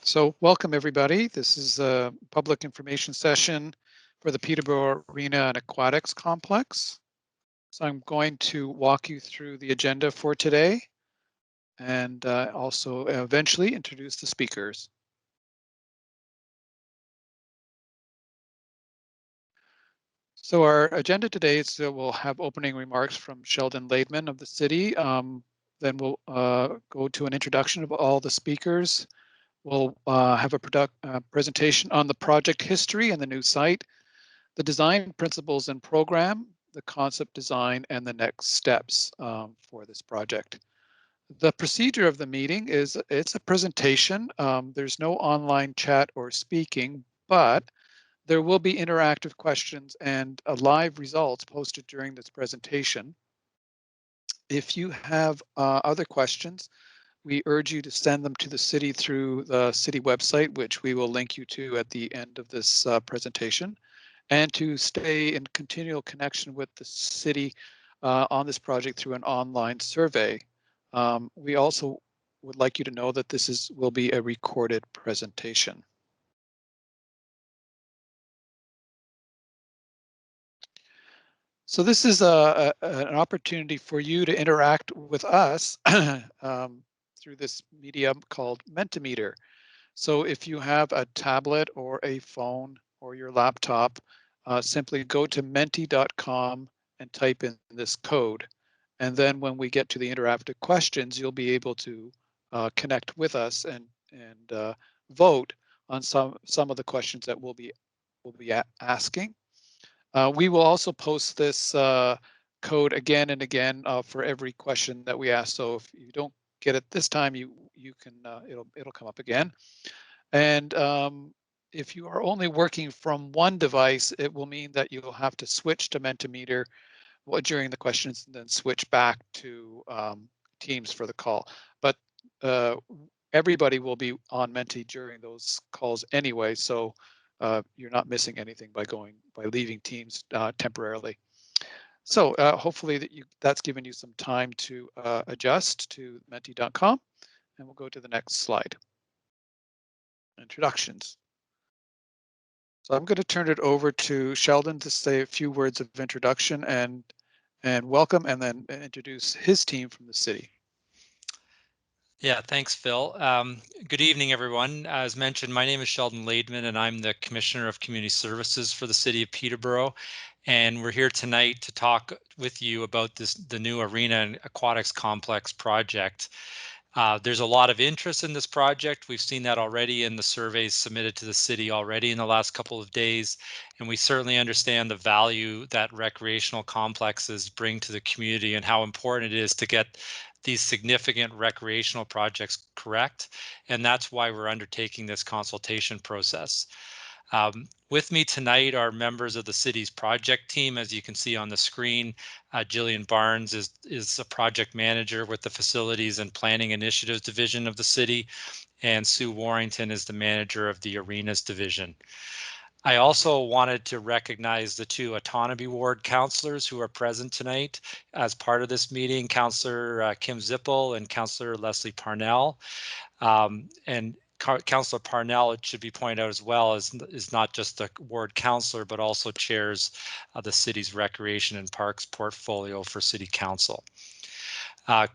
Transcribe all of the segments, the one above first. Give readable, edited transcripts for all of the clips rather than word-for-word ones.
So welcome everybody. This is a public information session for the Peterborough Arena and Aquatics Complex. So I'm going to walk you through the agenda for today and also eventually introduce the speakers. So our agenda today is we'll have opening remarks from Sheldon Laidman of the city. Then we'll go to an introduction of all the speakers. We'll have a presentation on the project history and the new site, the design principles and program, the concept design, and the next steps for this project. The procedure of the meeting is it's a presentation. There's no online chat or speaking, but there will be interactive questions and live results posted during this presentation. If you have other questions, we urge you to send them to the city through the city website, which we will link you to at the end of this presentation, and to stay in continual connection with the city on this project through an online survey. We also would like you to know that this will be a recorded presentation. So this is an opportunity for you to interact with us through this medium called Mentimeter. So if you have a tablet or a phone or your laptop, simply go to menti.com and type in this code. And then when we get to the interactive questions, you'll be able to connect with us and vote on some of the questions that we'll be asking. We will also post this code again and again for every question that we ask. So if you don't get it this time, you can it'll come up again. And if you are only working from one device, it will mean that you'll have to switch to Mentimeter during the questions and then switch back to Teams for the call. But everybody will be on Menti during those calls anyway, so you're not missing anything by leaving Teams temporarily. So hopefully that's given you some time to adjust to menti.com, and we'll go to the next slide. Introductions. So I'm going to turn it over to Sheldon to say a few words of introduction and welcome, and then introduce his team from the city. Yeah, thanks, Phil. Good evening, everyone. As mentioned, my name is Sheldon Laidman, and I'm the Commissioner of Community Services for the City of Peterborough. And we're here tonight to talk with you about the new Arena and Aquatics Complex project. There's a lot of interest in this project. We've seen that already in the surveys submitted to the city already in the last couple of days. And we certainly understand the value that recreational complexes bring to the community and how important it is to get these significant recreational projects correct. And that's why we're undertaking this consultation process. With me tonight are members of the city's project team. As you can see on the screen, Jillian Barnes is a project manager with the Facilities and Planning Initiatives Division of the city, and Sue Warrington is the manager of the Arenas Division. I also wanted to recognize the two Autonomy Ward councillors who are present tonight as part of this meeting, Councillor Kim Zippel and Councillor Leslie Parnell. And Councillor Parnell, it should be pointed out as well, is not just the ward councillor, but also chairs the city's recreation and parks portfolio for city council.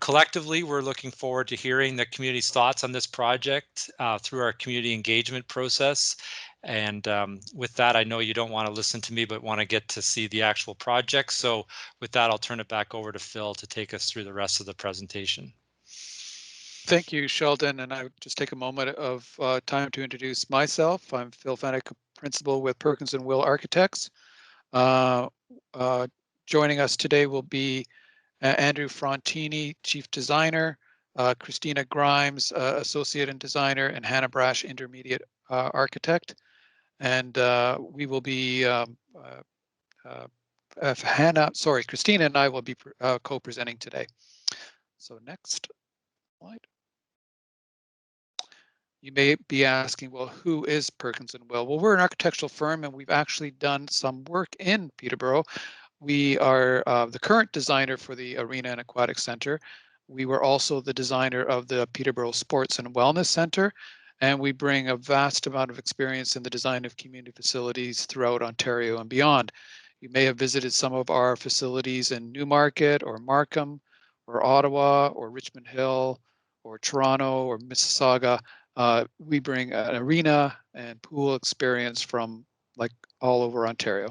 Collectively, we're looking forward to hearing the community's thoughts on this project through our community engagement process. And with that, I know you don't want to listen to me, but want to get to see the actual project. So with that, I'll turn it back over to Phil to take us through the rest of the presentation. Thank you, Sheldon. And I would just take a moment of time to introduce myself. I'm Phil Fennick, Principal with Perkins and Will Architects. Joining us today will be Andrew Frontini, Chief Designer, Christina Grimes, Associate and Designer, and Hannah Brash, Intermediate Architect. And we will be, Christina and I will be co-presenting today. So next slide. You may be asking, well, who is Perkins & Will? Well, we're an architectural firm, and we've actually done some work in Peterborough. We are the current designer for the Arena and Aquatic Center. We were also the designer of the Peterborough Sports and Wellness Center, and we bring a vast amount of experience in the design of community facilities throughout Ontario and beyond. You may have visited some of our facilities in Newmarket or Markham or Ottawa or Richmond Hill or Toronto or Mississauga. We bring an arena and pool experience from like all over Ontario.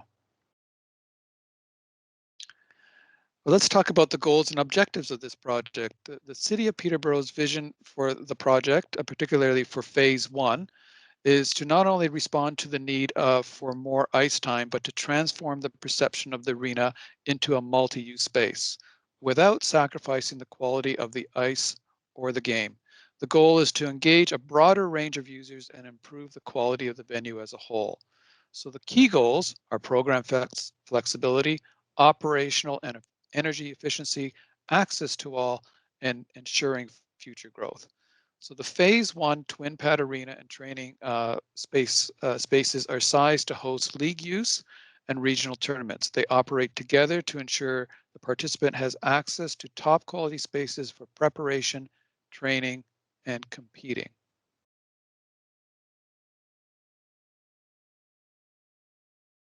Well, let's talk about the goals and objectives of this project. The City of Peterborough's vision for the project, particularly for phase one, is to not only respond to the need for more ice time, but to transform the perception of the arena into a multi-use space without sacrificing the quality of the ice or the game. The goal is to engage a broader range of users and improve the quality of the venue as a whole. So the key goals are program flexibility, operational and energy efficiency, access to all, and ensuring future growth. So the phase one twin pad arena and training spaces are sized to host league use and regional tournaments. They operate together to ensure the participant has access to top quality spaces for preparation, training, and competing.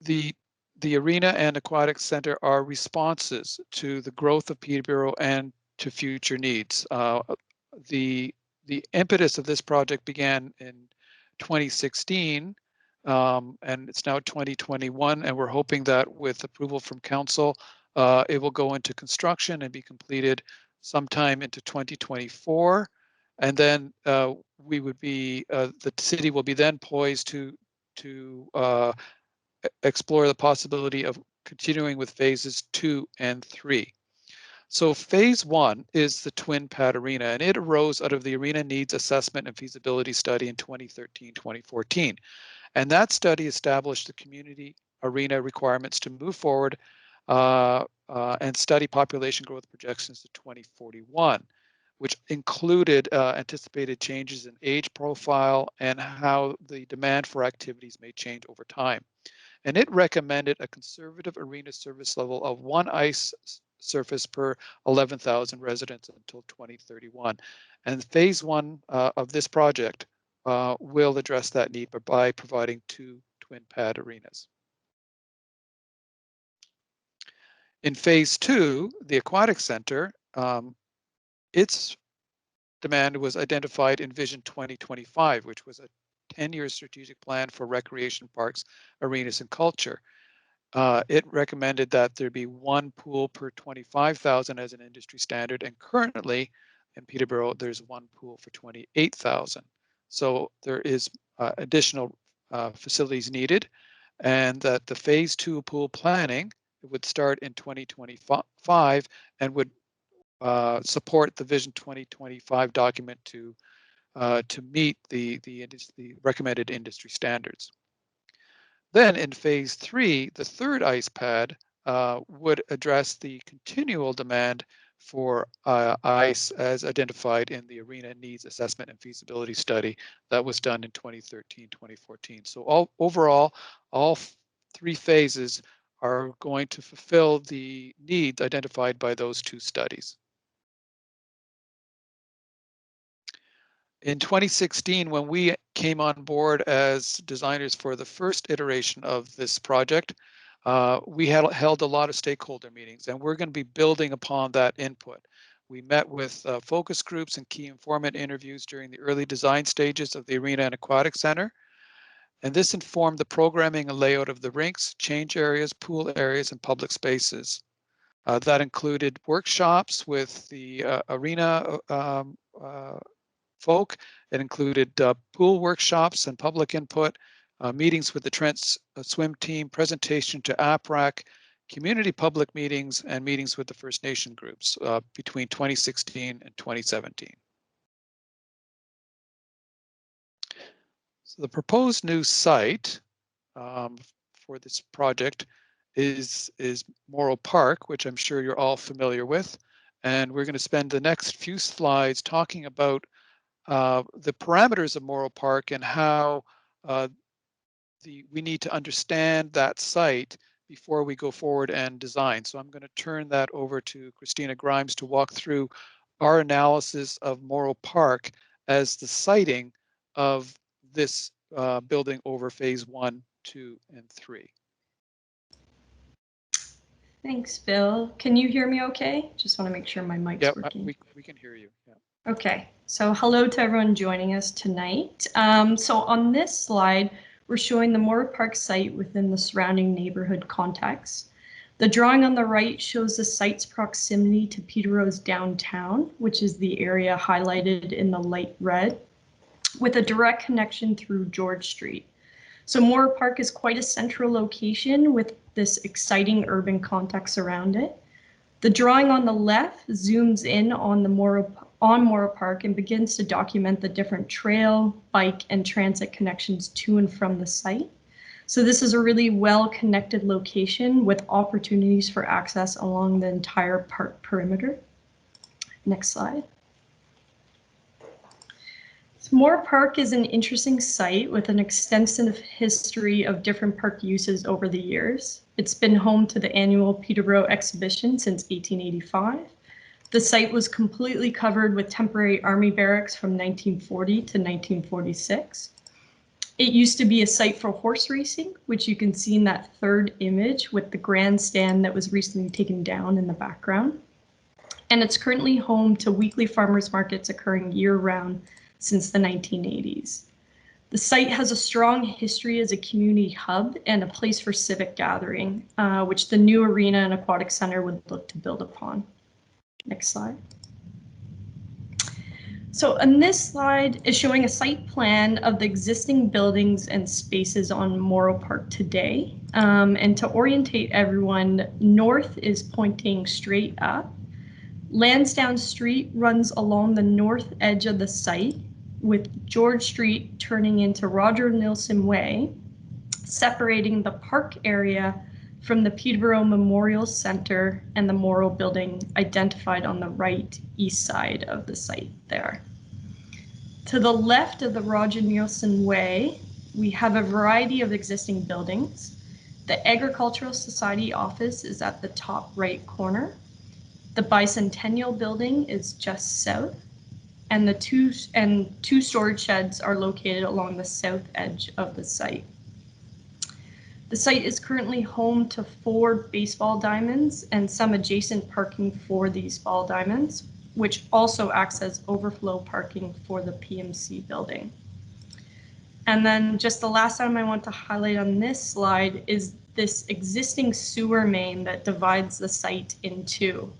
The the arena and aquatics center are responses to the growth of Peterborough and to future needs. The the impetus of this project began in 2016, and it's now 2021, and we're hoping that with approval from council, it will go into construction and be completed sometime into 2024. And then the city will be then poised to explore the possibility of continuing with phases 2 and 3. So phase 1 is the Twin Pad Arena, and it arose out of the Arena Needs Assessment and Feasibility Study in 2013-2014. And that study established the community arena requirements to move forward and study population growth projections to 2041, which included anticipated changes in age profile and how the demand for activities may change over time. And it recommended a conservative arena service level of one ice surface per 11,000 residents until 2031. And phase one of this project will address that need by providing 2 twin pad arenas. In phase 2, the Aquatic Center, its demand was identified in Vision 2025, which was a 10-year strategic plan for recreation parks, arenas, and culture. It recommended that there be one pool per 25,000 as an industry standard, and currently in Peterborough, there's one pool for 28,000. So there is additional facilities needed, and that the phase 2 pool planning would start in 2025 and would support the Vision 2025 document to meet the recommended industry standards. Then in phase 3, the third ice pad would address the continual demand for ice as identified in the Arena Needs Assessment and Feasibility Study that was done in 2013-2014. So overall, all 3 phases are going to fulfill the needs identified by those 2 studies. In 2016, when we came on board as designers for the first iteration of this project, we had held a lot of stakeholder meetings, and we're going to be building upon that input. We met with focus groups and key informant interviews during the early design stages of the Arena and Aquatic Center, and this informed the programming and layout of the rinks, change areas, pool areas, and public spaces. That included workshops with the arena folk. It included pool workshops and public input, meetings with the Trent swim team, presentation to APRAC, community public meetings, and meetings with the First Nation groups between 2016 and 2017. So the proposed new site for this project is Morrow Park, which I'm sure you're all familiar with. And we're going to spend the next few slides talking about the parameters of Morrow Park and how we need to understand that site before we go forward and design. So I'm going to turn that over to Christina Grimes to walk through our analysis of Morrow Park as the siting of this building over phase 1, 2, and 3. Thanks, Bill. Can you hear me okay? Just want to make sure my mic's Yeah, working. we can hear you. Yeah. Okay, so hello to everyone joining us tonight. So on this slide, we're showing the Morrow Park site within the surrounding neighborhood context. The drawing on the right shows the site's proximity to Peterborough's downtown, which is the area highlighted in the light red, with a direct connection through George Street. So Morrow Park is quite a central location with this exciting urban context around it. The drawing on the left zooms in on Morrow Park and begins to document the different trail, bike, and transit connections to and from the site. So this is a really well-connected location with opportunities for access along the entire park perimeter. Next slide. Morrow Park is an interesting site with an extensive history of different park uses over the years. It's been home to the annual Peterborough exhibition since 1885. The site was completely covered with temporary army barracks from 1940 to 1946. It used to be a site for horse racing, which you can see in that third image with the grandstand that was recently taken down in the background. And it's currently home to weekly farmers markets occurring year-round since the 1980s. The site has a strong history as a community hub and a place for civic gathering, which the new arena and aquatic center would look to build upon. Next slide. So on this slide is showing a site plan of the existing buildings and spaces on Morrow Park today. And to orientate everyone, north is pointing straight up. Lansdowne Street runs along the north edge of the site, with George Street turning into Roger Nilsson Way, separating the park area from the Peterborough Memorial Center and the Morrow Building identified on the right east side of the site there. To the left of the Roger Nilsson Way, we have a variety of existing buildings. The Agricultural Society office is at the top right corner. The Bicentennial Building is just south, and the two storage sheds are located along the south edge of the site. The site is currently home to 4 baseball diamonds and some adjacent parking for these ball diamonds, which also acts as overflow parking for the PMC building. And then just the last item I want to highlight on this slide is this existing sewer main that divides the site in two.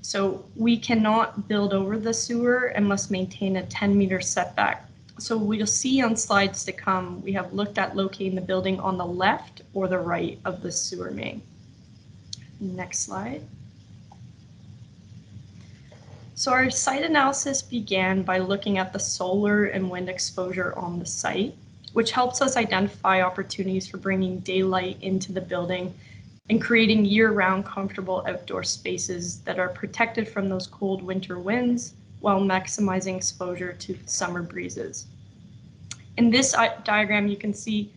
So we cannot build over the sewer and must maintain a 10-meter setback. So we'll see on slides to come, we have looked at locating the building on the left or the right of the sewer main. Next slide. So our site analysis began by looking at the solar and wind exposure on the site, which helps us identify opportunities for bringing daylight into the building and creating year-round comfortable outdoor spaces that are protected from those cold winter winds while maximizing exposure to summer breezes. In this diagram, you can see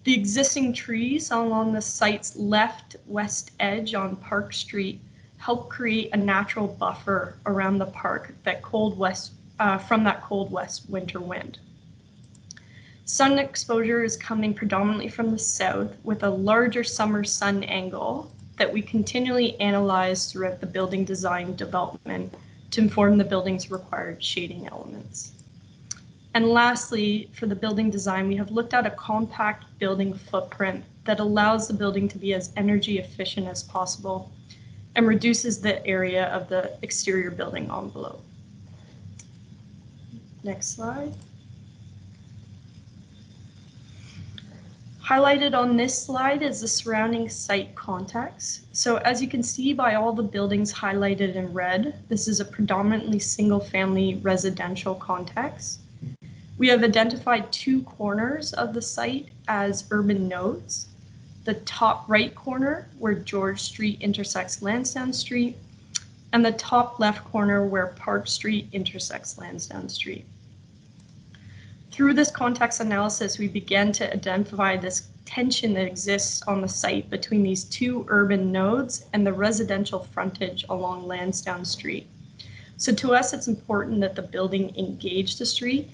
the existing trees along the site's left-west edge on Park Street help create a natural buffer around the park that from that cold west winter wind. Sun exposure is coming predominantly from the south with a larger summer sun angle that we continually analyze throughout the building design development to inform the building's required shading elements. And lastly, for the building design, we have looked at a compact building footprint that allows the building to be as energy efficient as possible and reduces the area of the exterior building envelope. Next slide. Highlighted on this slide is the surrounding site context. So as you can see by all the buildings highlighted in red, this is a predominantly single-family residential context. We have identified 2 corners of the site as urban nodes. The top right corner where George Street intersects Lansdowne Street, and the top left corner where Park Street intersects Lansdowne Street. Through this context analysis, we began to identify this tension that exists on the site between these 2 urban nodes and the residential frontage along Lansdowne Street. So to us, it's important that the building engage the street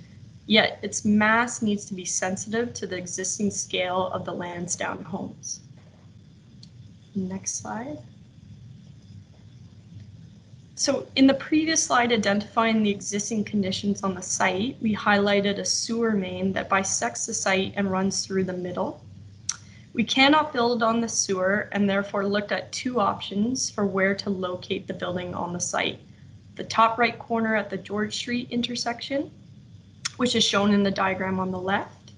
yet its mass needs to be sensitive to the existing scale of the Lansdowne homes. Next slide. So in the previous slide identifying the existing conditions on the site, we highlighted a sewer main that bisects the site and runs through the middle. We cannot build on the sewer and therefore looked at two options for where to locate the building on the site. The top right corner at the George Street intersection, which is shown in the diagram on the left,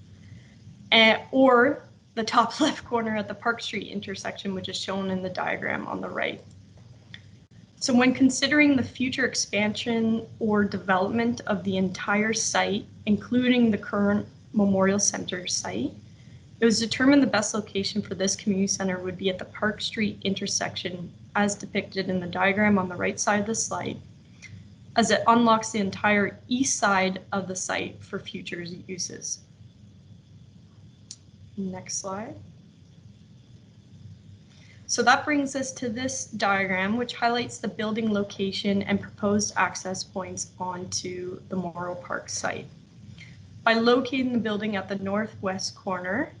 or the top left corner at the Park Street intersection, which is shown in the diagram on the right. So when considering the future expansion or development of the entire site, including the current Memorial Center site, it was determined the best location for this community center would be at the Park Street intersection, as depicted in the diagram on the right side of the slide, as it unlocks the entire east side of the site for future uses. Next slide. So that brings us to this diagram, which highlights the building location and proposed access points onto the Morrow Park site. By locating the building at the northwest corner,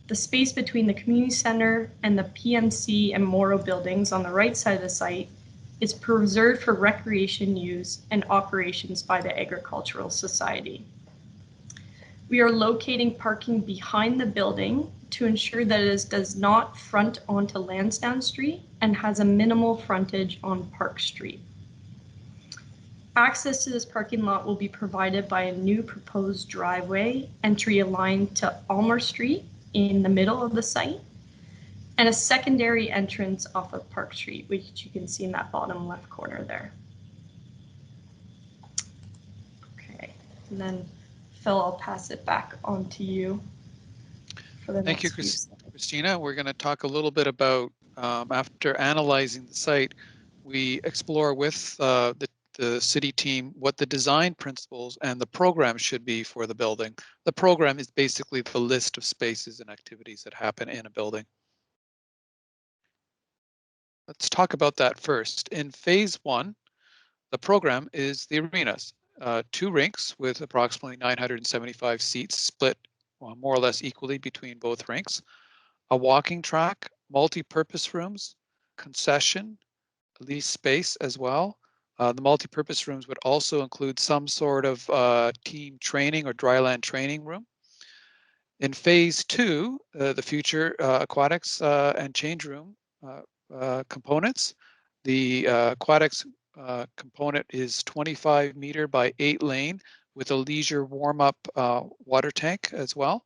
the space between the community center and the PMC and Morrow buildings on the right side of the site is preserved for recreation use and operations by the Agricultural Society. We are locating parking behind the building to ensure that it does not front onto Lansdowne Street and has a minimal frontage on Park Street. Access to this parking lot will be provided by a new proposed driveway entry aligned to Almer Street in the middle of the site, and a secondary entrance off of Park Street, which you can see in that bottom left corner there. Okay, and then Phil, I'll pass it back on to you for the Thank you, next few slides. Christina. We're going to talk a little bit about, after analyzing the site, we explore with the city team what the design principles and the program should be for the building. The program is basically the list of spaces and activities that happen in a building. Let's talk about that first. In phase one, the program is the arenas, 2 rinks with approximately 975 seats split more or less equally between both rinks, a walking track, multi-purpose rooms, concession, lease space as well. The multi-purpose rooms would also include some sort of team training or dryland training room. In phase 2, the future aquatics and change room components, the aquatics component is 25 meter by 8 lane with a leisure warm-up water tank as well,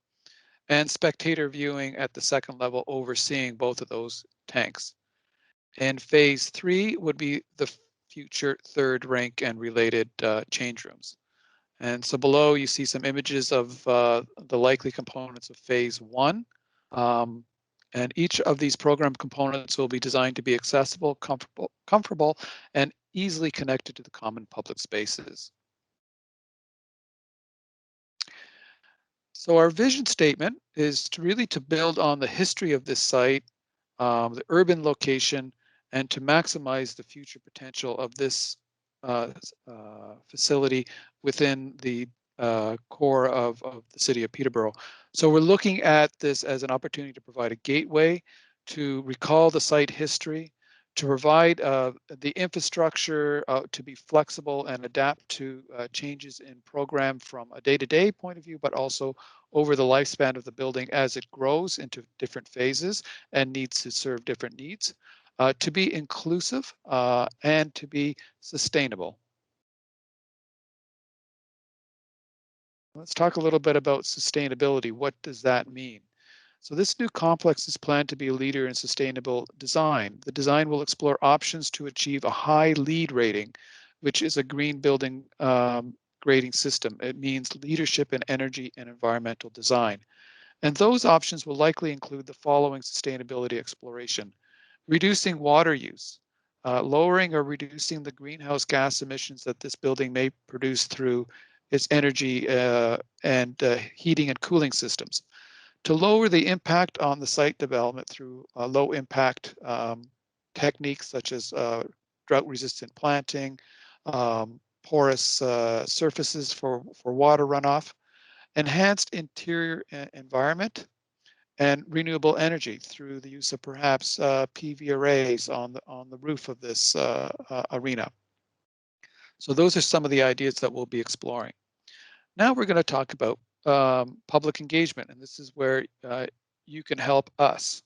and spectator viewing at the second level overseeing both of those tanks. And phase 3 would be the future third rink and related change rooms. And so below you see some images of the likely components of phase 1. And each of these program components will be designed to be accessible, comfortable, and easily connected to the common public spaces. So our vision statement is to build on the history of this site, the urban location, and to maximize the future potential of this facility within the core of the city of Peterborough. So we're looking at this as an opportunity to provide a gateway, to recall the site history, to provide the infrastructure to be flexible and adapt to changes in program from a day-to-day point of view, but also over the lifespan of the building as it grows into different phases and needs to serve different needs, to be inclusive and to be sustainable. Let's talk a little bit about sustainability. What does that mean? So this new complex is planned to be a leader in sustainable design. The design will explore options to achieve a high LEED rating, which is a green building grading system. It means leadership in energy and environmental design. And those options will likely include the following sustainability exploration: reducing water use, lowering or reducing the greenhouse gas emissions that this building may produce through its energy and heating and cooling systems, to lower the impact on the site development through low impact techniques such as drought resistant planting, porous surfaces for water runoff, enhanced interior environment, and renewable energy through the use of perhaps PV arrays on the roof of this arena. So those are some of the ideas that we'll be exploring. Now we're going to talk about public engagement, and this is where you can help us.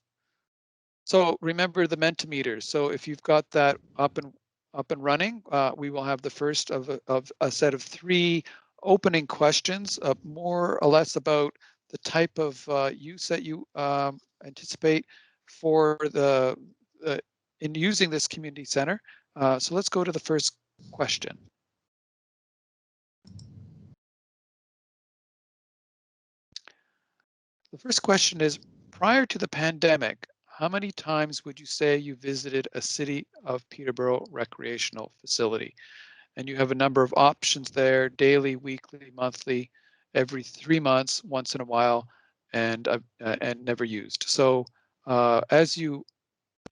So remember the Mentimeters. So if you've got that up and running, we will have the first of a set of 3 opening questions, more or less about the type of use that you anticipate for in using this community center. So let's go to the first question. The first question is, prior to the pandemic, how many times would you say you visited a City of Peterborough recreational facility? And you have a number of options there: daily, weekly, monthly, every 3 months, once in a while, and never used. So as you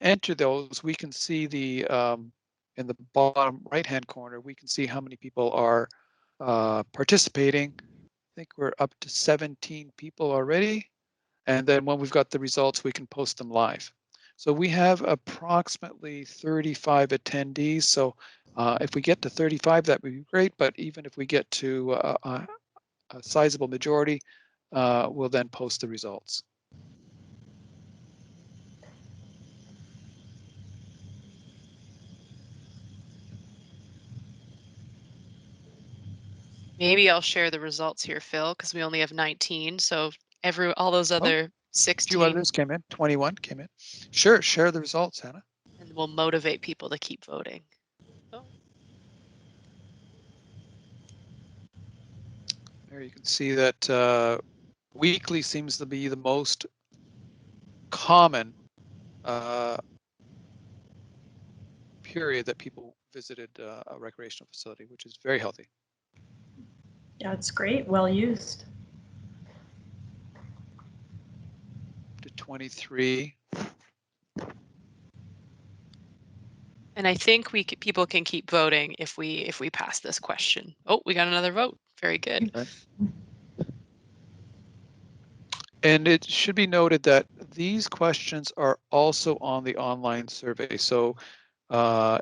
enter those, we can see in the bottom right-hand corner, we can see how many people are participating. I think we're up to 17 people already. And then when we've got the results, we can post them live. So we have approximately 35 attendees. So if we get to 35, that would be great. But even if we get to a sizable majority, we'll then post the results. Maybe I'll share the results here, Phil, because we only have 19. So all those other A 16. few others came in, 21 came in. Sure, share the results, Hannah. And we'll motivate people to keep voting. Oh. There you can see that weekly seems to be the most common period that people visited a recreational facility, which is very healthy. Yeah, it's great. Well used. To 23. And I think people can keep voting if we pass this question. Oh, we got another vote. Very good. Okay. And it should be noted that these questions are also on the online survey. So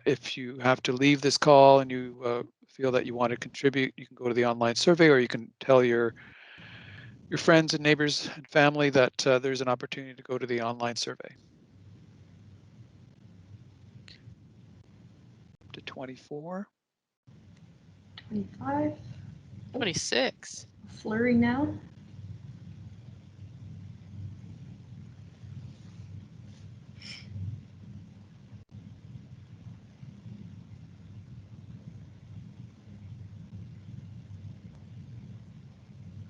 if you have to leave this call and you feel that you want to contribute, you can go to the online survey, or you can tell your friends and neighbors and family that there's an opportunity to go to the online survey. Up to 24. 25. 26. Flurry now.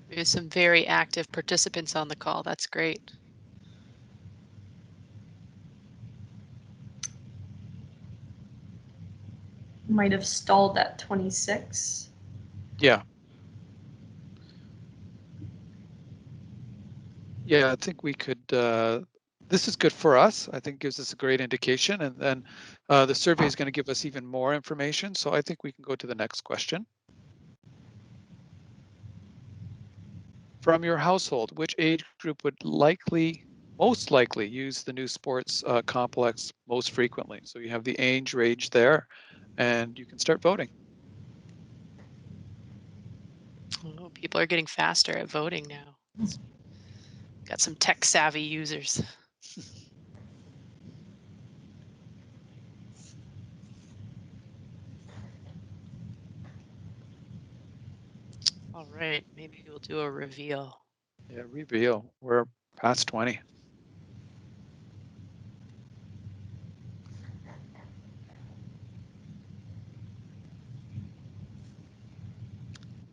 There's some very active participants on the call. That's great. Might have stalled at 26. Yeah. Yeah, I think we could, this is good for us. I think gives us a great indication. And then the survey is going to give us even more information. So I think we can go to the next question. From your household, which age group would most likely use the new sports complex most frequently? So you have the age range there, and you can start voting. Oh, people are getting faster at voting now. Got some tech savvy users. All right, maybe we'll do a reveal. Yeah, reveal. We're past 20.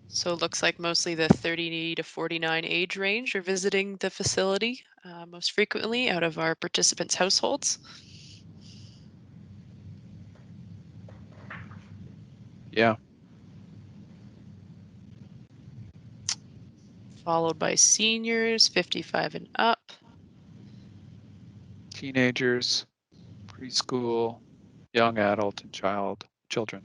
So it looks like mostly the 30 to 49 age range are visiting the facility most frequently out of our participants' households. Yeah. Followed by seniors, 55 and up. Teenagers, preschool, young adult, and children.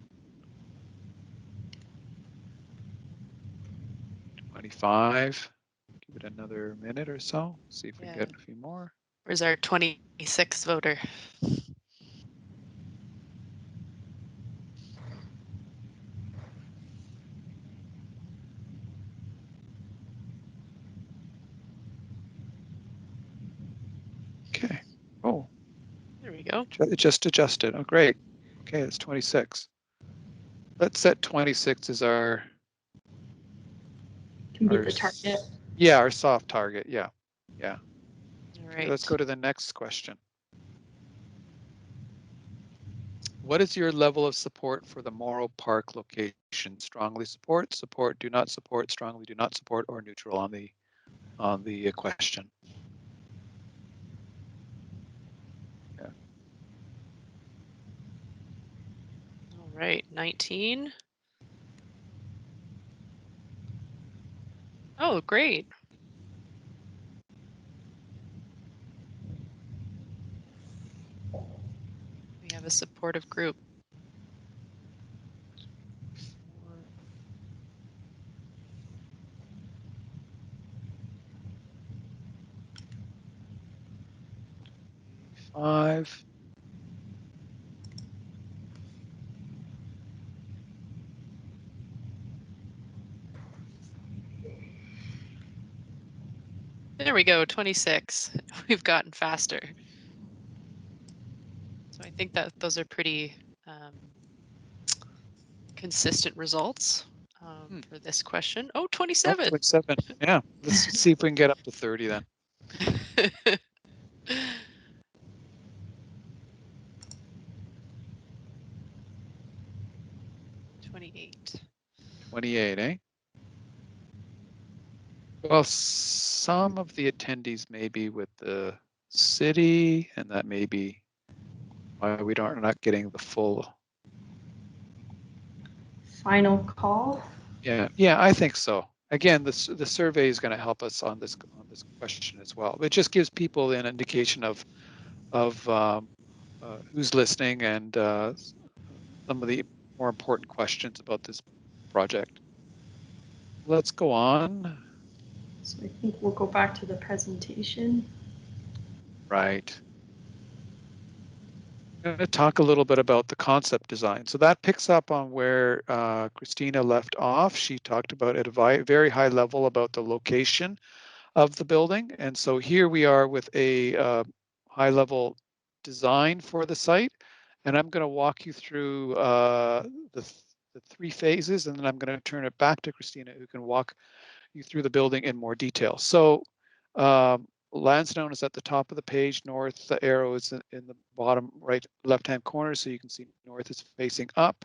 25. Give it another minute or so. See if we can Yeah. get a few more. Where's our 26th voter? Okay. Oh, There we go. it just adjusted. Oh, great. Okay, it's 26. Let's set 26 as our Can be the target. Yeah, our soft target. Yeah. Yeah. All Okay, right. let's go to the next question. What is your level of support for the Morrow Park location? Strongly support, support, do not support, strongly do not support, or neutral on the question? Yeah. All right, 19. Oh, great. We have a supportive group. 5. There we go, 26. We've gotten faster. So I think that those are pretty consistent results for this question. Oh, 27. 27. Yeah. Let's see if we can get up to 30 then. 28. 28, eh? Well, some of the attendees may be with the city, and that may be why we are not getting the full. Final call. Yeah, I think so. Again, the survey is going to help us on this question as well. It just gives people an indication of who's listening and some of the more important questions about this project. Let's go on. So I think we'll go back to the presentation. Right. I'm going to talk a little bit about the concept design. So that picks up on where Christina left off. She talked about at a very high level about the location of the building. And so here we are with a high level design for the site. And I'm going to walk you through the 3 phases, and then I'm going to turn it back to Christina, who can walk you through the building in more detail. So Lansdowne is at the top of the page. North, the arrow is in the bottom right left-hand corner, so you can see north is facing up.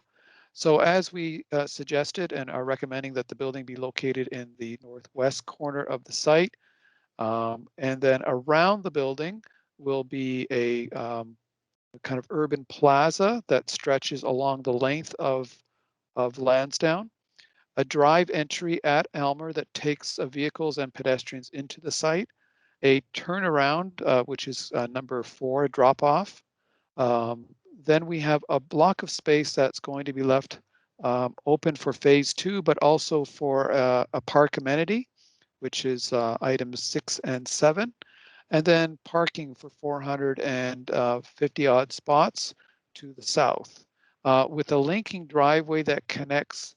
So as we suggested and are recommending that the building be located in the northwest corner of the site. And then around the building will be a kind of urban plaza that stretches along the length of Lansdowne. A drive entry at Elmer that takes vehicles and pedestrians into the site, a turnaround, which is number 4, drop off. Then we have a block of space that's going to be left open for phase 2, but also for a park amenity, which is items 6 and 7. And then parking for 450 odd spots to the south, with a linking driveway that connects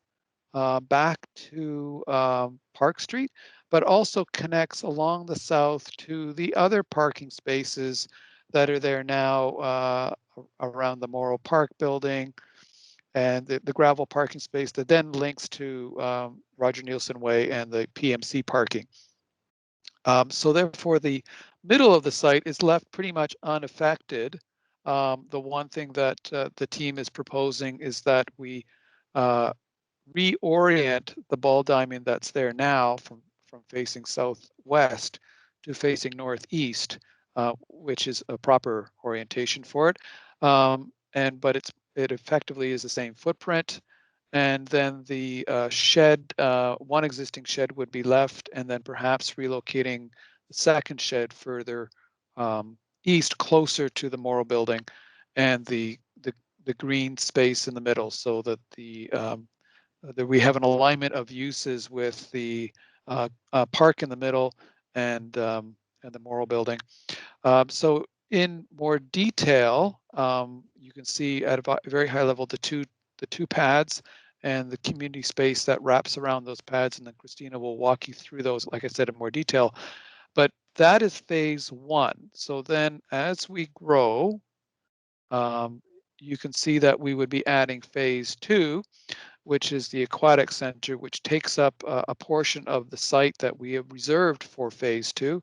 back to Park Street, but also connects along the south to the other parking spaces that are there now around the Morrow Park building, and the gravel parking space that then links to Roger Nielsen Way and the PMC parking. So therefore, the middle of the site is left pretty much unaffected. The one thing that the team is proposing is that we reorient the ball diamond that's there now from facing southwest to facing northeast, which is a proper orientation for it. But it effectively is the same footprint. And then the shed, one existing shed would be left, and then perhaps relocating the second shed further east, closer to the Morrow building, and the green space in the middle, so that that we have an alignment of uses with the park in the middle, and the Morrow building. So in more detail, you can see at a very high level the two pads and the community space that wraps around those pads, and then Christina will walk you through those, like I said, in more detail. But that is phase one. So then as we grow, you can see that we would be adding phase two, which is the Aquatics Center, which takes up a portion of the site that we have reserved for phase two.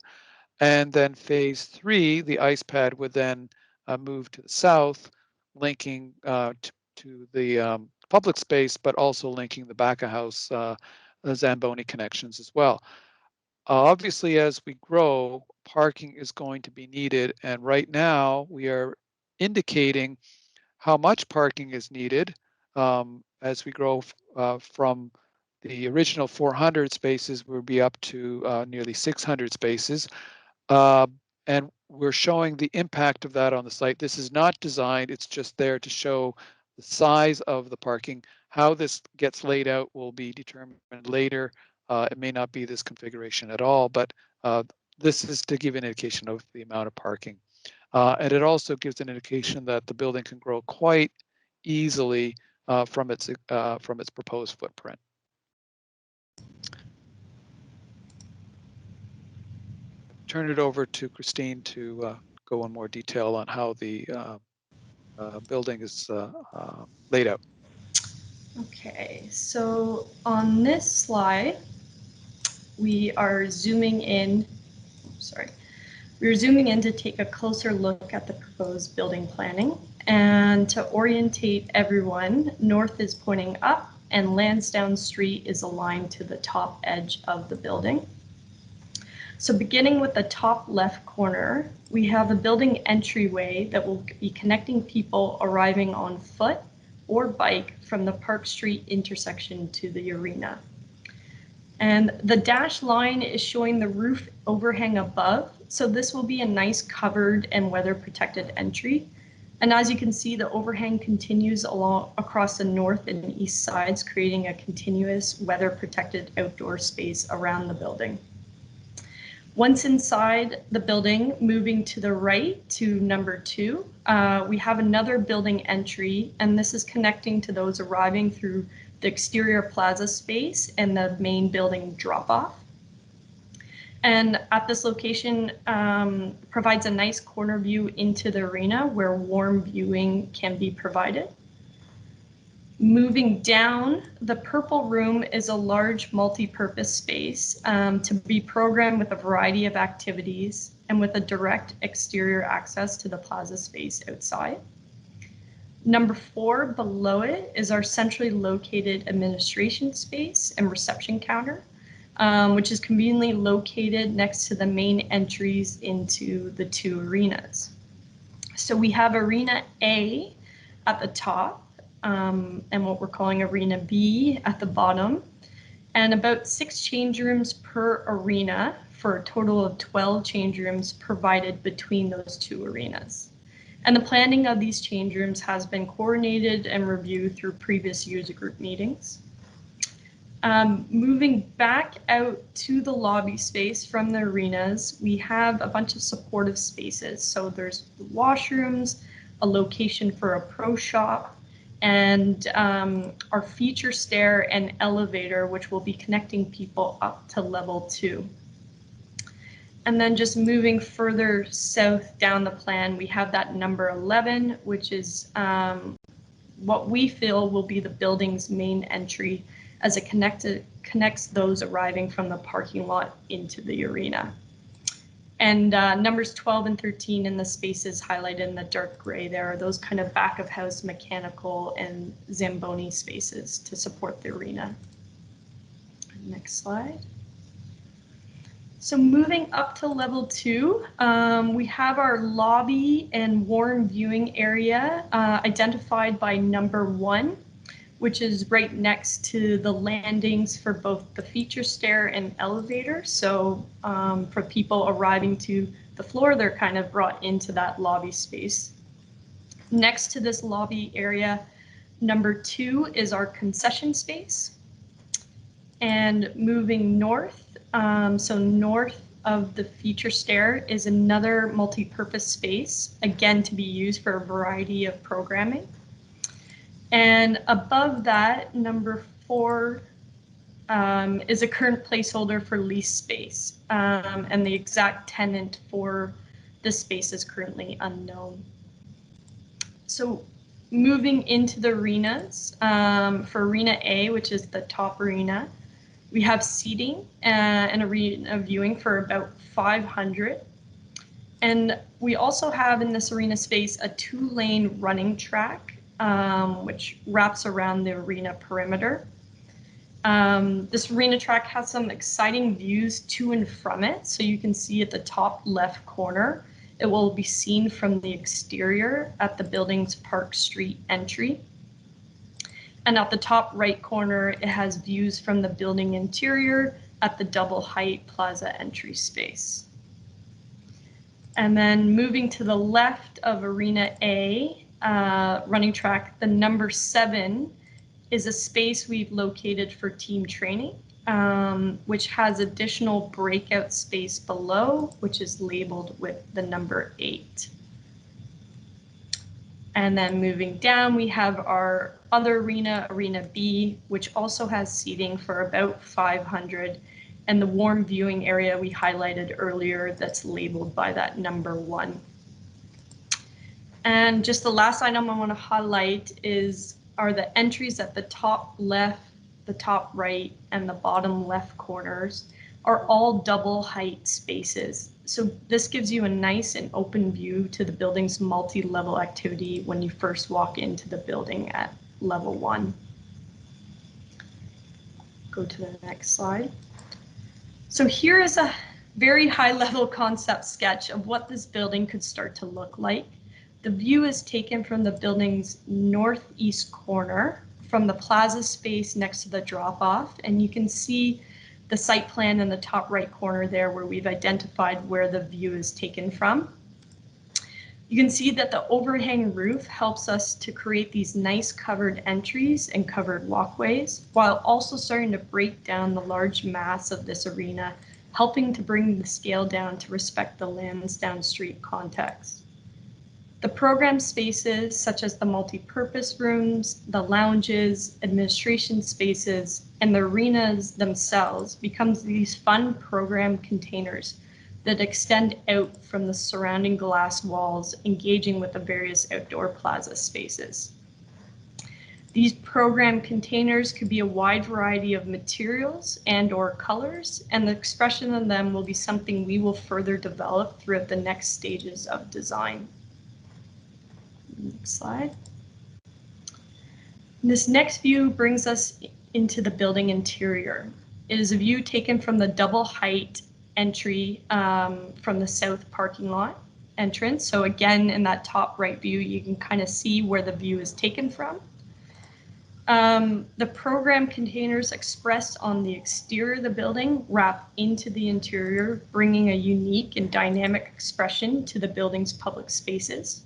And then phase three, the ice pad would then move to the south, linking to the public space, but also linking the back of house Zamboni connections as well. Obviously, as we grow, parking is going to be needed. And right now we are indicating how much parking is needed as we grow from the original 400 spaces, we'll be up to nearly 600 spaces. And we're showing the impact of that on the site. This is not designed, it's just there to show the size of the parking. How this gets laid out will be determined later. It may not be this configuration at all, but this is to give an indication of the amount of parking. And it also gives an indication that the building can grow quite easily from its proposed footprint. Turn it over to Christine to go in more detail on how the building is laid out. Okay, so on this slide, we are zooming in, we're zooming in to take a closer look at the proposed building planning. And to orientate everyone, north is pointing up and Lansdowne Street is aligned to the top edge of the building. So beginning with the top left corner, we have a building entryway that will be connecting people arriving on foot or bike from the Park Street intersection to the arena. And the dashed line is showing the roof overhang above. So this will be a nice covered and weather protected entry. And as you can see, the overhang continues across the north and east sides, creating a continuous weather protected outdoor space around the building. Once inside the building, moving to the right to number 2, we have another building entry, and this is connecting to those arriving through the exterior plaza space and the main building drop-off. And at this location, provides a nice corner view into the arena where warm viewing can be provided. Moving down, the purple room is a large multi-purpose space to be programmed with a variety of activities and with a direct exterior access to the plaza space outside. Number 4 below it is our centrally located administration space and reception counter, which is conveniently located next to the main entries into the 2 arenas. So we have Arena A at the top, and what we're calling Arena B at the bottom, and about 6 change rooms per arena for a total of 12 change rooms provided between those 2 arenas. And the planning of these change rooms has been coordinated and reviewed through previous user group meetings. Moving back out to the lobby space from the arenas, we have a bunch of supportive spaces. So there's washrooms, a location for a pro shop, and our feature stair and elevator, which will be connecting people up to level 2. And then just moving further south down the plan, we have that number 11, which is what we feel will be the building's main entry as it connects those arriving from the parking lot into the arena. And numbers 12 and 13 in the spaces highlighted in the dark gray there are those kind of back of house mechanical and Zamboni spaces to support the arena. Next slide. So moving up to level 2, we have our lobby and warm viewing area identified by number 1, which is right next to the landings for both the feature stair and elevator. So for people arriving to the floor, they're kind of brought into that lobby space. Next to this lobby area, number 2 is our concession space. And moving north, So north of the feature stair is another multi-purpose space, again to be used for a variety of programming. And above that, number 4 is a current placeholder for lease space, and the exact tenant for this space is currently unknown. So moving into the arenas, for Arena A, which is the top arena, we have seating and arena viewing for about 500. And we also have in this arena space a 2-lane running track, which wraps around the arena perimeter. This arena track has some exciting views to and from it. So you can see at the top left corner, it will be seen from the exterior at the building's Park Street entry. And at the top right corner, it has views from the building interior at the double height plaza entry space. And then moving to the left of Arena A, running track, the number 7 is a space we've located for team training, which has additional breakout space below, which is labeled with the number 8. And then moving down, we have our other arena, Arena B, which also has seating for about 500, and the warm viewing area we highlighted earlier that's labeled by that number 1. And just the last item I want to highlight are the entries at the top left, the top right, and the bottom left corners are all double height spaces. So this gives you a nice and open view to the building's multi-level activity when you first walk into the building at level 1. Go to the next slide. So here is a very high-level concept sketch of what this building could start to look like. The view is taken from the building's northeast corner, from the plaza space next to the drop-off, and you can see the site plan in the top right corner there where we've identified where the view is taken from. You can see that the overhang roof helps us to create these nice covered entries and covered walkways, while also starting to break down the large mass of this arena, helping to bring the scale down to respect the Lansdowne Street context. The program spaces, such as the multi-purpose rooms, the lounges, administration spaces, and the arenas themselves becomes these fun program containers that extend out from the surrounding glass walls, engaging with the various outdoor plaza spaces. These program containers could be a wide variety of materials and/or colors, and the expression of them will be something we will further develop throughout the next stages of design. Next slide. This next view brings us into the building interior. It is a view taken from the double height entry from the south parking lot entrance. So again, in that top right view, you can kind of see where the view is taken from. The program containers expressed on the exterior of the building wrap into the interior, bringing a unique and dynamic expression to the building's public spaces.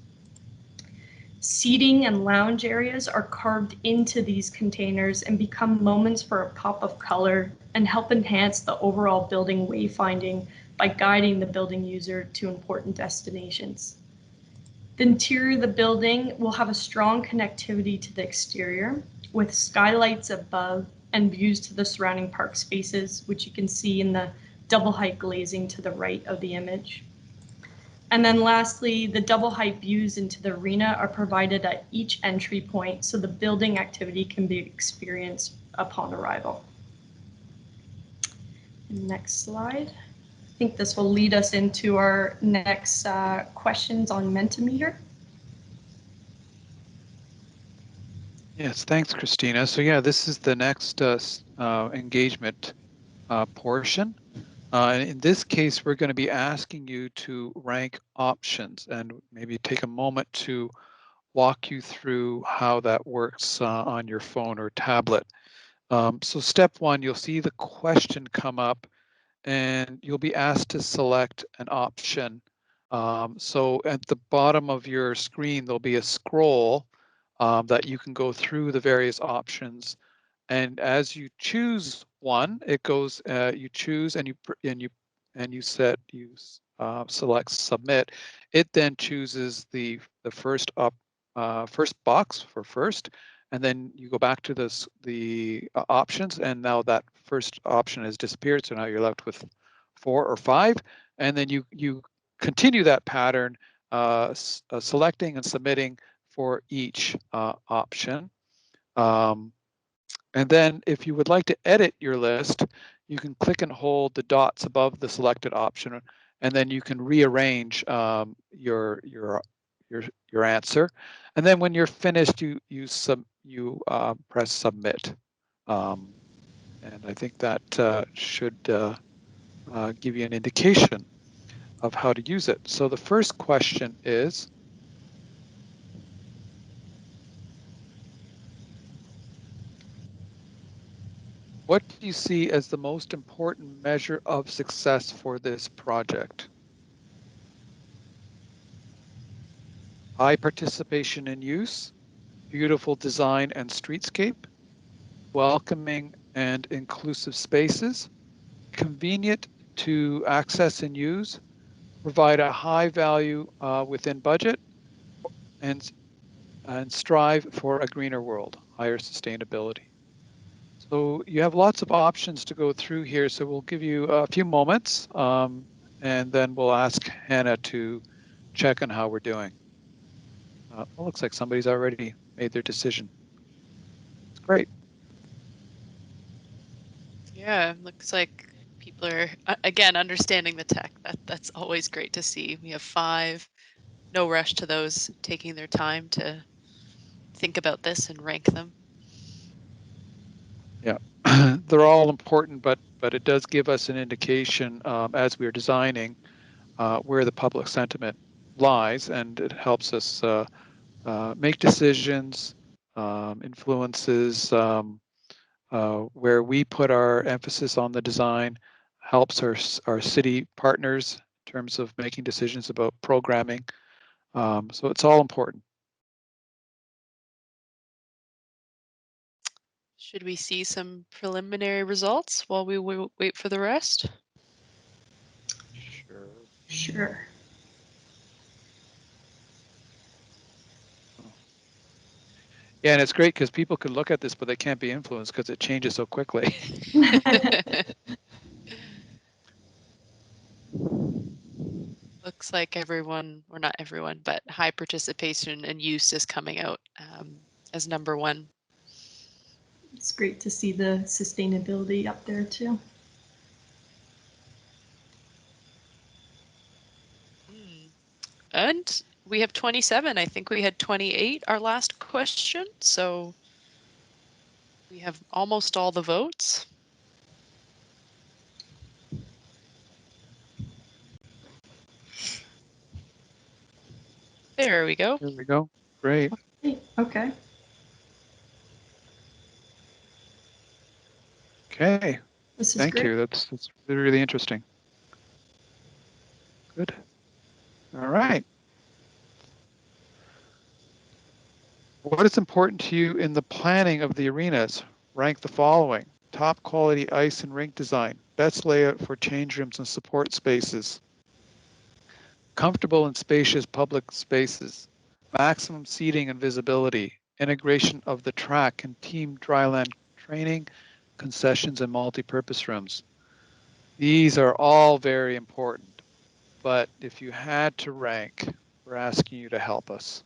Seating and lounge areas are carved into these containers and become moments for a pop of color and help enhance the overall building wayfinding by guiding the building user to important destinations. The interior of the building will have a strong connectivity to the exterior, with skylights above and views to the surrounding park spaces, which you can see in the double height glazing to the right of the image. And then lastly, the double height views into the arena are provided at each entry point so the building activity can be experienced upon arrival. Next slide. I think this will lead us into our next questions on Mentimeter. Yes, thanks, Christina. So yeah, this is the next engagement portion. In this case, we're going to be asking you to rank options and maybe take a moment to walk you through how that works on your phone or tablet. So step 1, you'll see the question come up and you'll be asked to select an option. So at the bottom of your screen, there'll be a scroll that you can go through the various options. And as you choose one, it goes, you choose and you select submit. It then chooses the first first box for first, and then you go back to the options, and now that first option has disappeared. So now you're left with 4 or 5, and then you continue that pattern, selecting and submitting for each option. And then if you would like to edit your list, you can click and hold the dots above the selected option, and then you can rearrange your answer. And then when you're finished, you press submit. And I think that should give you an indication of how to use it. So the first question is, what do you see as the most important measure of success for this project? High participation in use, beautiful design and streetscape, welcoming and inclusive spaces, convenient to access and use, provide a high value within budget, and, and strive for a greener world, higher sustainability. So you have lots of options to go through here. So we'll give you a few moments, and then we'll ask Hannah to check on how we're doing. It looks like somebody's already made their decision. It's great. Yeah, looks like people are again understanding the tech. That's always great to see. We have 5. No rush to those taking their time to think about this and rank them. Yeah, they're all important, but it does give us an indication as we're designing where the public sentiment lies, and it helps us make decisions, influences where we put our emphasis on the design, helps our city partners in terms of making decisions about programming. So it's all important. Should we see some preliminary results while we wait for the rest? Sure. Sure. Yeah, and it's great because people can look at this, but they can't be influenced because it changes so quickly. Looks like everyone, or not everyone, but high participation and use is coming out as number 1. It's great to see the sustainability up there too. And we have 27. I think we had 28 our last question. So we have almost all the votes. There we go. There we go. Great. Okay. Okay. This is Thank great. you. That's really, really interesting. Good. All right. What is important to you in the planning of the arenas? Rank the following: top quality ice and rink design, best layout for change rooms and support spaces, comfortable and spacious public spaces, maximum seating and visibility, integration of the track and team dryland training, concessions and multi-purpose rooms. These are all very important, but if you had to rank, we're asking you to help us.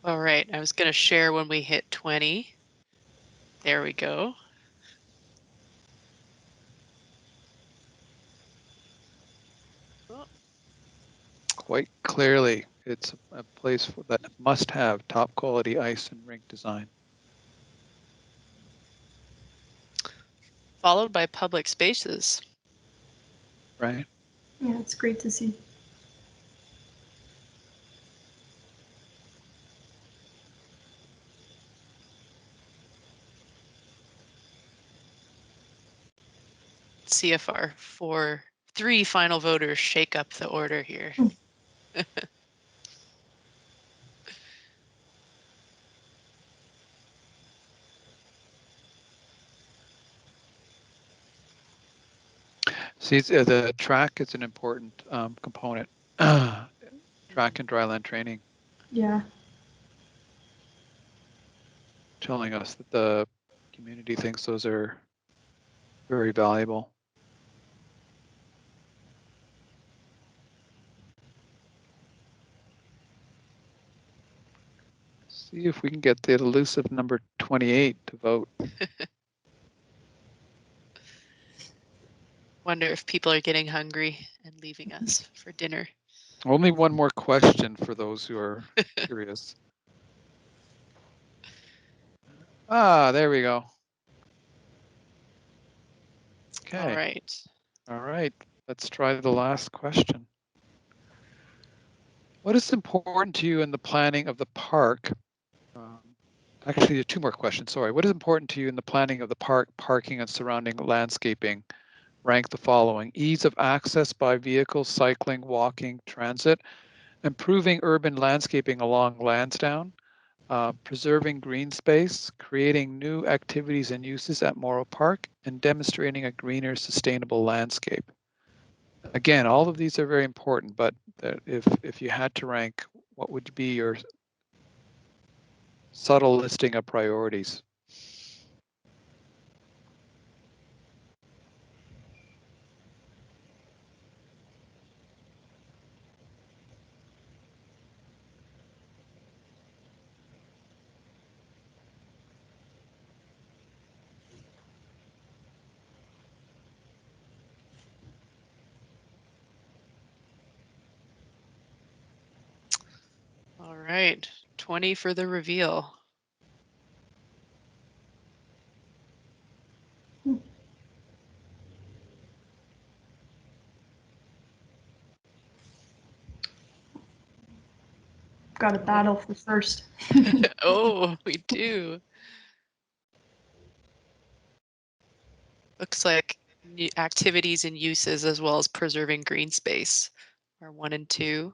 All right, I was going to share when we hit 20. There we go. Oh. Quite clearly, it's a place that must have top quality ice and rink design. Followed by public spaces. Right. Yeah, it's great to see. See if our 3 final voters shake up the order here. See, the track is an important component. Track and dryland training, Yeah. telling us that the community thinks those are very valuable. See if we can get the elusive number 28 to vote. Wonder if people are getting hungry and leaving us for dinner. Only one more question for those who are curious. Ah, there we go. Okay. All right. All right. Let's try the last question. What is important to you in the planning of the park? Actually, 2 more questions. Sorry. What is important to you in the planning of the park, parking, and surrounding landscaping? Rank the following: ease of access by vehicles, cycling, walking, transit, improving urban landscaping along Lansdowne, preserving green space, creating new activities and uses at Morrow Park, and demonstrating a greener, sustainable landscape. Again, all of these are very important, but if you had to rank, what would be your subtle listing of priorities? All right. 20 for the reveal. Got a battle for first. Oh, we do. Looks like activities and uses as well as preserving green space are 1 and 2.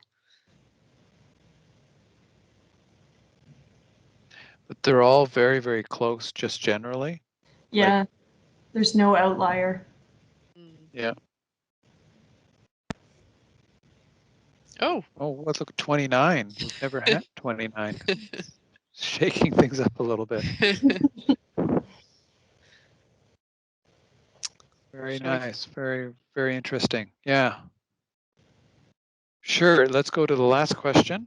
But they're all very, very close, just generally. Yeah, there's no outlier. Yeah. Oh. Oh, look, 29. We've never had 29. Shaking things up a little bit. Very nice. Very, very interesting. Yeah. Sure. Let's go to the last question.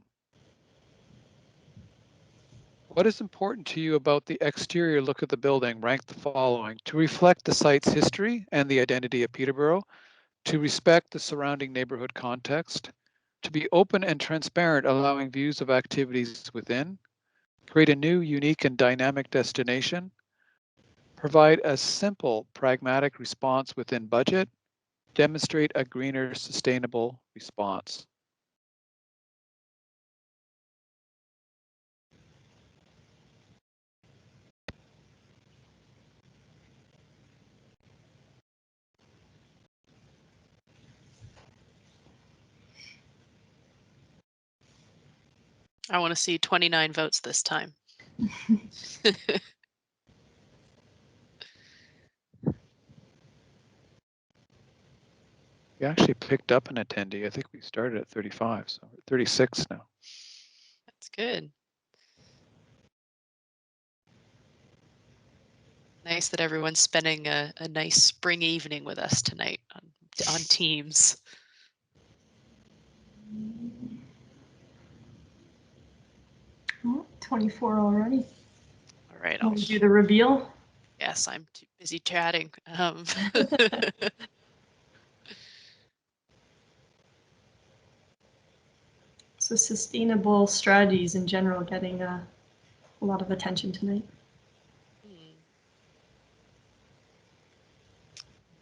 What is important to you about the exterior look of the building? Rank the following: to reflect the site's history and the identity of Peterborough, to respect the surrounding neighborhood context, to be open and transparent, allowing views of activities within, create a new, unique, and dynamic destination, provide a simple, pragmatic response within budget, demonstrate a greener, sustainable response. I want to see 29 votes this time. We actually picked up an attendee. I think we started at 35, so we're 36 now. That's good. Nice that everyone's spending a nice spring evening with us tonight on Teams. 6:24 already. All right, Can we do the reveal? yes, I'm too busy chatting. So sustainable strategies in general getting a lot of attention tonight.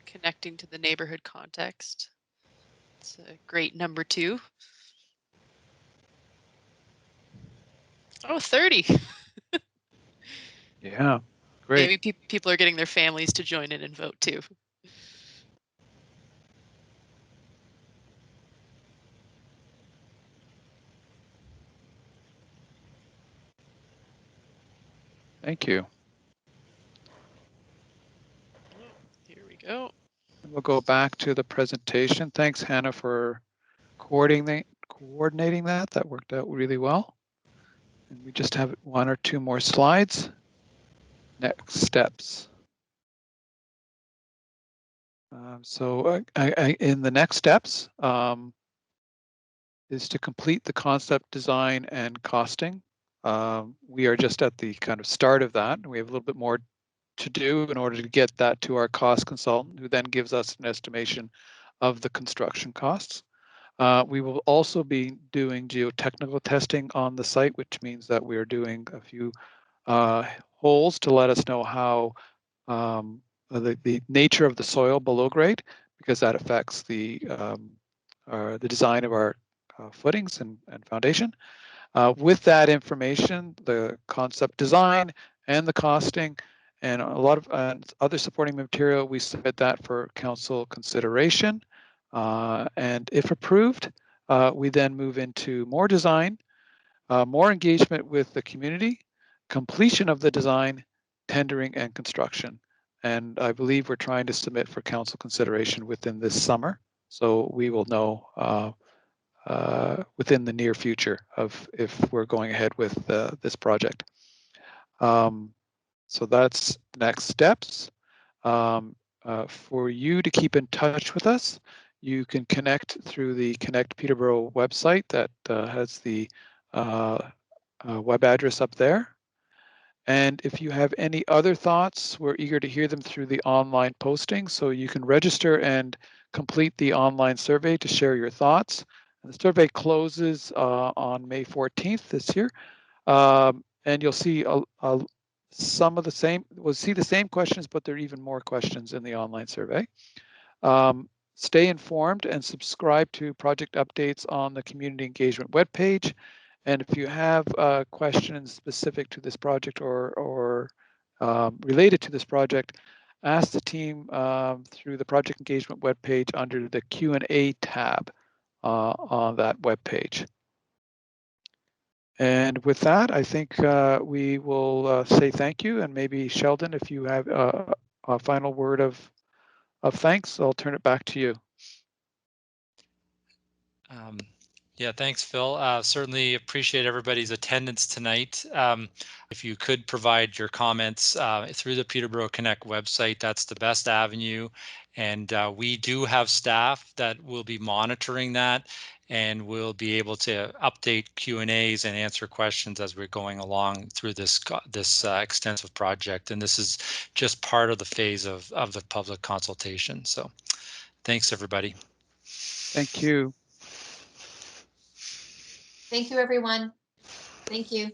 Connecting to the neighborhood context. It's a great number 2. Oh, 30. Yeah, great. Maybe people are getting their families to join in and vote too. Thank you. Oh, here we go. We'll go back to the presentation. Thanks, Hannah, for coordinating that. That worked out really well. And we just have 1 or 2 more slides. Next steps. So in the next steps is to complete the concept design and costing. We are just at the kind of start of that. We have a little bit more to do in order to get that to our cost consultant, who then gives us an estimation of the construction costs. We will also be doing geotechnical testing on the site, which means that we are doing a few holes to let us know how the nature of the soil below grade, because that affects the design of our footings and foundation. With that information, the concept design and the costing and a lot of other supporting material, we submit that for council consideration. And if approved, we then move into more design, more engagement with the community, completion of the design, tendering, and construction. And I believe we're trying to submit for council consideration within this summer. So we will know within the near future of if we're going ahead with this project. So that's next steps. For you to keep in touch with us, you can connect through the Connect Peterborough website that has the web address up there. And if you have any other thoughts, we're eager to hear them through the online posting. So you can register and complete the online survey to share your thoughts. And the survey closes on May 14th this year. And you'll see some of the same, we'll see the same questions, but there are even more questions in the online survey. Stay informed and subscribe to project updates on the community engagement webpage. And if you have questions specific to this project or related to this project, ask the team through the project engagement webpage under the Q&A tab on that webpage. And with that, I think we will say thank you. And maybe Sheldon, if you have a final word of thanks, I'll turn it back to you. Yeah, thanks, Phil. Certainly appreciate everybody's attendance tonight. If you could provide your comments through the Peterborough Connect website, that's the best avenue. And we do have staff that will be monitoring that, and we'll be able to update Q&As and answer questions as we're going along through this extensive project. And this is just part of the phase of the public consultation. So thanks, everybody. Thank you. Thank you, everyone. Thank you.